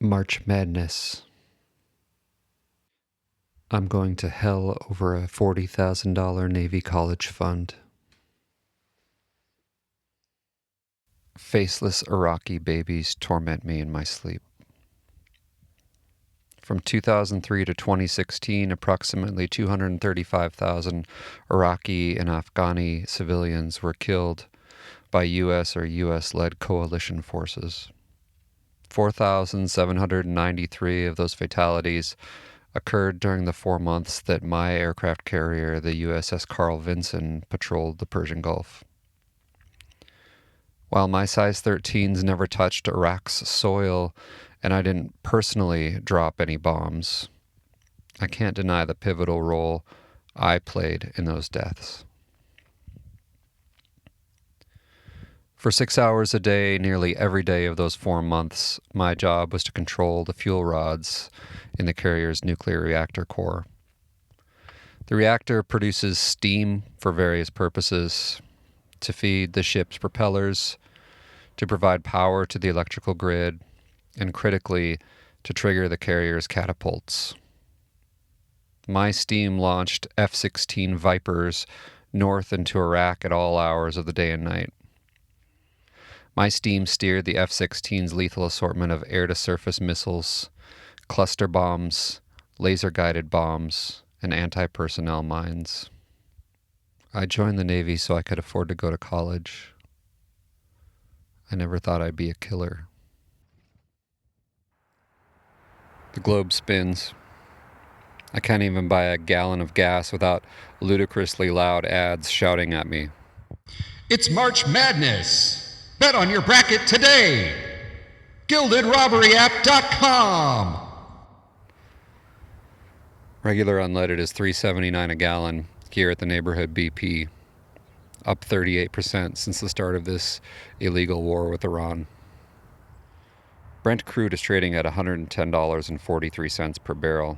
March Madness. I'm going to hell over a $40,000 Navy college fund. Faceless Iraqi babies torment me in my sleep. From 2003 to 2016, approximately 235,000 Iraqi and Afghani civilians were killed by U.S. or U.S.-led coalition forces. 4,793 of those fatalities occurred during the 4 months that my aircraft carrier, the USS Carl Vinson, patrolled the Persian Gulf. While my size 13s never touched Iraq's soil and I didn't personally drop any bombs, I can't deny the pivotal role I played in those deaths. For 6 hours a day, nearly every day of those 4 months, my job was to control the fuel rods in the carrier's nuclear reactor core. The reactor produces steam for various purposes: to feed the ship's propellers, to provide power to the electrical grid, and critically, to trigger the carrier's catapults. My steam launched F-16 Vipers north into Iraq at all hours of the day and night. My steam steered the F-16's lethal assortment of air-to-surface missiles, cluster bombs, laser-guided bombs, and anti-personnel mines. I joined the Navy so I could afford to go to college. I never thought I'd be a killer. The globe spins. I can't even buy a gallon of gas without ludicrously loud ads shouting at me. It's March Madness! Bet on your bracket today! GildedRobberyApp.com. Regular unleaded is $3.79 a gallon here at the neighborhood BP, up 38% since the start of this illegal war with Iran. Brent crude is trading at $110.43 per barrel,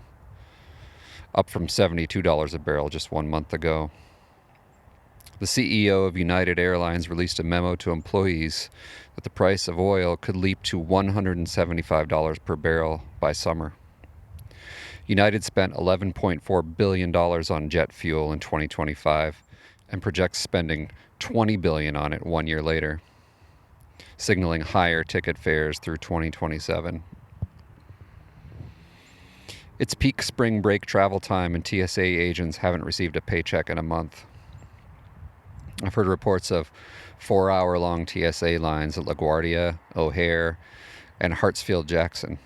up from $72 a barrel just 1 month ago. The CEO of United Airlines released a memo to employees that the price of oil could leap to $175 per barrel by summer. United spent $11.4 billion on jet fuel in 2025 and projects spending $20 billion on it 1 year later, signaling higher ticket fares through 2027. It's peak spring break travel time and TSA agents haven't received a paycheck in a month. I've heard reports of 4-hour-long TSA lines at LaGuardia, O'Hare, and Hartsfield-Jackson.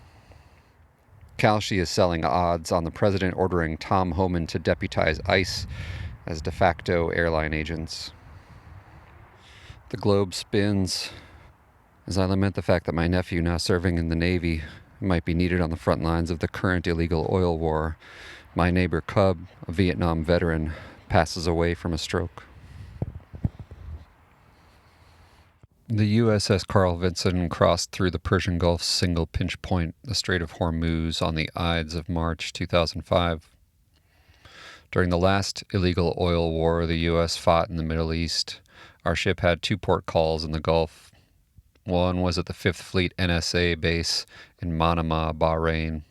Kalshi is selling odds on the president ordering Tom Homan to deputize ICE as de facto airline agents. The globe spins as I lament the fact that my nephew, now serving in the Navy, might be needed on the front lines of the current illegal oil war. My neighbor Cub, a Vietnam veteran, passes away from a stroke. The USS Carl Vinson crossed through the Persian Gulf's single pinch point, the Strait of Hormuz, on the Ides of March 2005. During the last illegal oil war the U.S. fought in the Middle East, our ship had 2 port calls in the Gulf. One was at the 5th Fleet NSA base in Manama, Bahrain.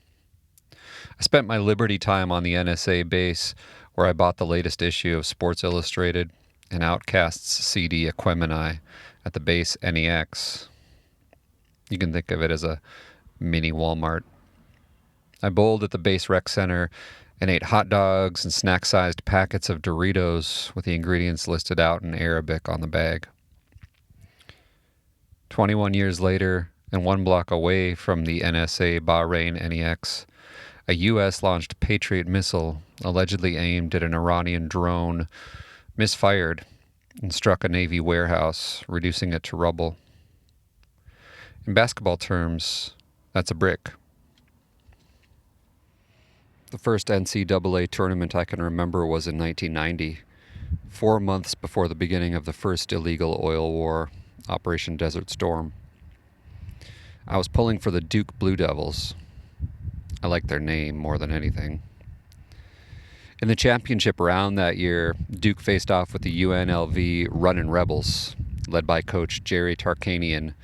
I spent my Liberty time on the NSA base, where I bought the latest issue of Sports Illustrated and Outkast's CD Aquemini at the base NEX. You can think of it as a mini Walmart. I bowled at the base rec center and ate hot dogs and snack-sized packets of Doritos with the ingredients listed out in Arabic on the bag. 21 years later, and 1 block away from the NSA Bahrain NEX, a U.S.-launched Patriot missile, allegedly aimed at an Iranian drone, misfired and struck a Navy warehouse, reducing it to rubble. In basketball terms, that's a brick. The first NCAA tournament I can remember was in 1990, 4 months before the beginning of the first illegal oil war, Operation Desert Storm. I was pulling for the Duke Blue Devils. I like their name more than anything. In the championship round that year, Duke faced off with the UNLV Runnin' Rebels, led by coach Jerry Tarkanian,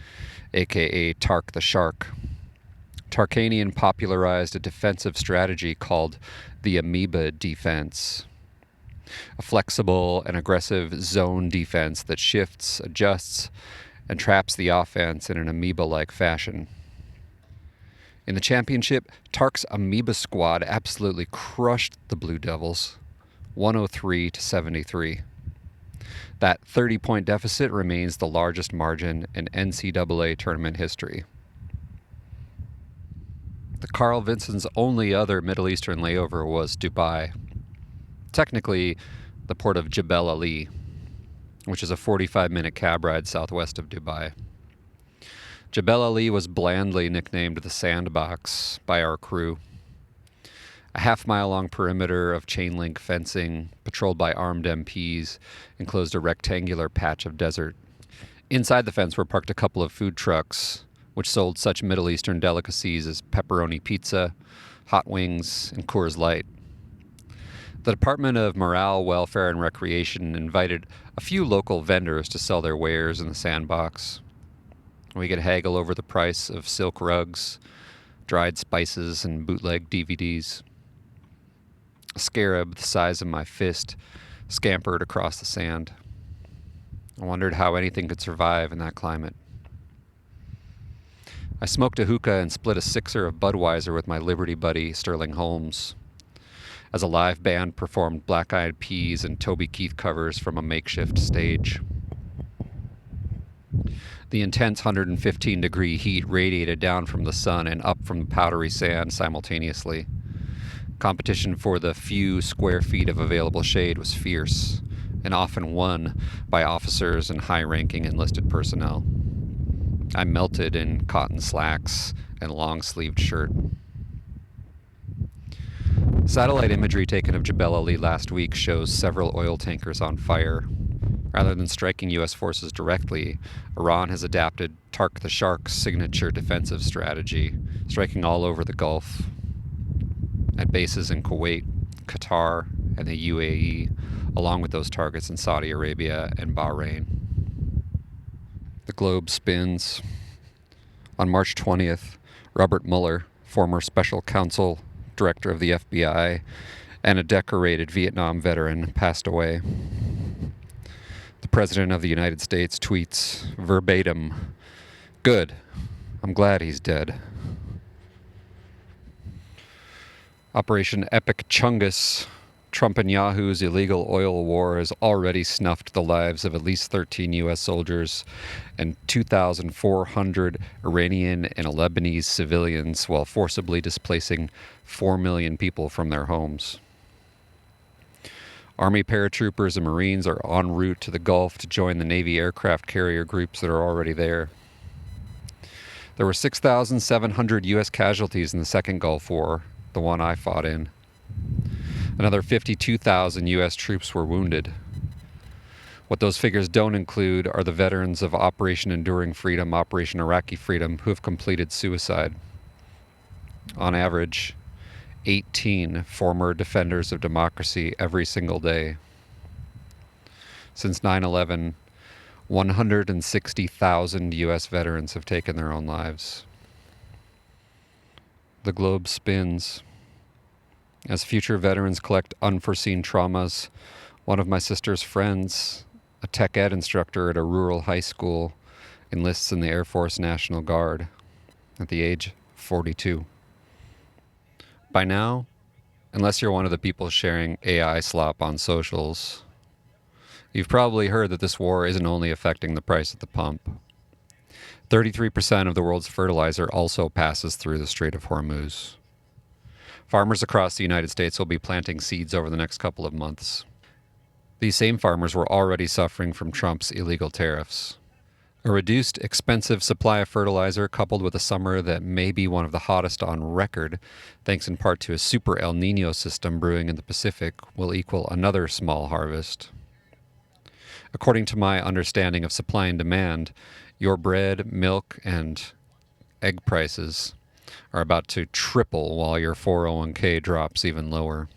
a.k.a. Tark the Shark. Tarkanian popularized a defensive strategy called the amoeba defense, a flexible and aggressive zone defense that shifts, adjusts, and traps the offense in an amoeba-like fashion. In the championship, Tark's amoeba squad absolutely crushed the Blue Devils, 103-73. That 30-point deficit remains the largest margin in NCAA tournament history. The Carl Vinson's only other Middle Eastern layover was Dubai. Technically, the port of Jebel Ali, which is a 45-minute cab ride southwest of Dubai. Jebel Ali was blandly nicknamed the Sandbox by our crew. A half-mile-long perimeter of chain-link fencing, patrolled by armed MPs, enclosed a rectangular patch of desert. Inside the fence were parked a couple of food trucks, which sold such Middle Eastern delicacies as pepperoni pizza, hot wings, and Coors Light. The Department of Morale, Welfare, and Recreation invited a few local vendors to sell their wares in the Sandbox. We could haggle over the price of silk rugs, dried spices, and bootleg DVDs. A scarab the size of my fist scampered across the sand. I wondered how anything could survive in that climate. I smoked a hookah and split a sixer of Budweiser with my Liberty buddy, Sterling Holmes, as a live band performed Black Eyed Peas and Toby Keith covers from a makeshift stage. The intense 115-degree heat radiated down from the sun and up from the powdery sand simultaneously. Competition for the few square feet of available shade was fierce, and often won by officers and high-ranking enlisted personnel. I melted in cotton slacks and long-sleeved shirt. Satellite imagery taken of Jebel Ali last week shows several oil tankers on fire. Rather than striking U.S. forces directly, Iran has adapted Tark the Shark's signature defensive strategy, striking all over the Gulf, at bases in Kuwait, Qatar, and the UAE, along with those targets in Saudi Arabia and Bahrain. The globe spins. On March 20th, Robert Mueller, former special counsel, director of the FBI, and a decorated Vietnam veteran, passed away. The President of the United States tweets verbatim, "Good. I'm glad he's dead." Operation Epic Chungus, Trump and Yahoo's illegal oil war, has already snuffed the lives of at least 13 U.S. soldiers and 2,400 Iranian and Lebanese civilians while forcibly displacing 4 million people from their homes. Army paratroopers and Marines are en route to the Gulf to join the Navy aircraft carrier groups that are already there. There were 6,700 U.S. casualties in the Second Gulf War, the one I fought in. Another 52,000 U.S. troops were wounded. What those figures don't include are the veterans of Operation Enduring Freedom, Operation Iraqi Freedom, who have completed suicide. On average, 18 former defenders of democracy every single day. Since 9/11, 160,000 U.S. veterans have taken their own lives. The globe spins. As future veterans collect unforeseen traumas, one of my sister's friends, a tech ed instructor at a rural high school, enlists in the Air Force National Guard at the age of 42. By now, unless you're one of the people sharing AI slop on socials, you've probably heard that this war isn't only affecting the price at the pump. 33% of the world's fertilizer also passes through the Strait of Hormuz. Farmers across the United States will be planting seeds over the next couple of months. These same farmers were already suffering from Trump's illegal tariffs. A reduced, expensive supply of fertilizer, coupled with a summer that may be one of the hottest on record, thanks in part to a super El Nino system brewing in the Pacific, will equal another small harvest. According to my understanding of supply and demand, your bread, milk, and egg prices are about to triple while your 401k drops even lower.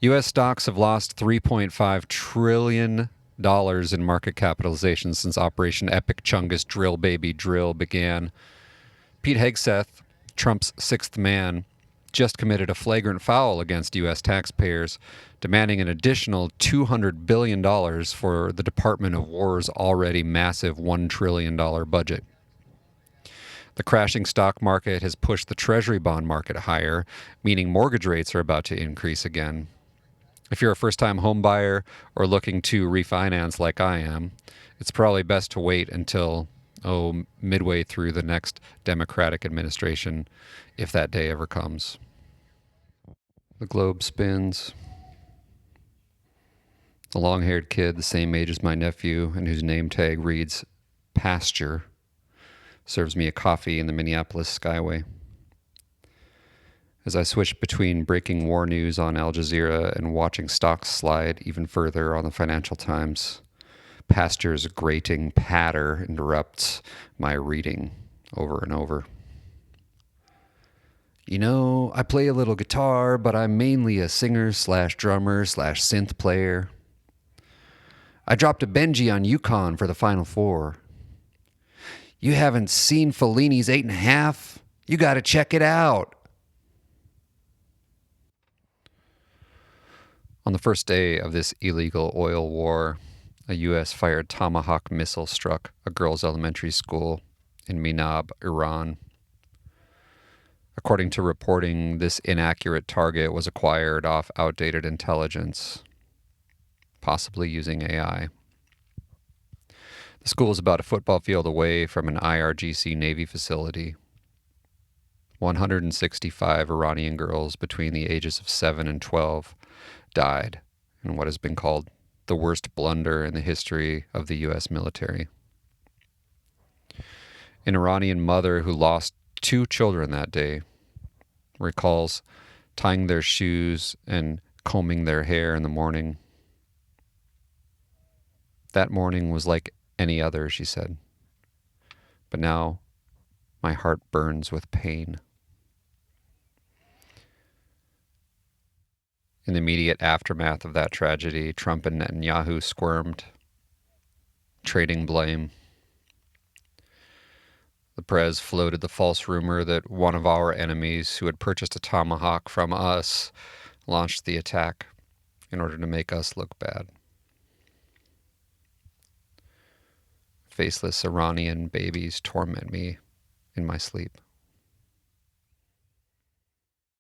U.S. stocks have lost $3.5 trillion in market capitalization since Operation Epic Chungus Drill Baby Drill began Pete Hegseth, Trump's sixth man, just committed a flagrant foul against U.S. taxpayers, demanding an additional $200 billion for the Department of War's already massive $1 trillion budget. The crashing stock market has pushed the Treasury bond market higher, meaning mortgage rates are about to increase again. If you're a first-time home buyer or looking to refinance like I am, it's probably best to wait until, midway through the next Democratic administration, if that day ever comes. The globe spins. The long-haired kid, the same age as my nephew, and whose name tag reads Pasture, serves me a coffee in the Minneapolis Skyway. As I switch between breaking war news on Al Jazeera and watching stocks slide even further on the Financial Times, Pasture's grating patter interrupts my reading over and over. You know, I play a little guitar, but I'm mainly a singer/drummer/synth player. I dropped a Benji on UConn for the Final Four. You haven't seen Fellini's 8.5? You gotta check it out. On the first day of this illegal oil war, a U.S.-fired Tomahawk missile struck a girls' elementary school in Minab, Iran. According to reporting, this inaccurate target was acquired off outdated intelligence, possibly using AI. The school is about a football field away from an IRGC Navy facility. 165 Iranian girls between the ages of 7 and 12 died in what has been called the worst blunder in the history of the U.S. military. An Iranian mother who lost 2 children that day recalls tying their shoes and combing their hair in the morning. That morning was like any other, she said. But now my heart burns with pain. In the immediate aftermath of that tragedy, Trump and Netanyahu squirmed, trading blame. The press floated the false rumor that one of our enemies, who had purchased a Tomahawk from us, launched the attack in order to make us look bad. Faceless Iranian babies torment me in my sleep.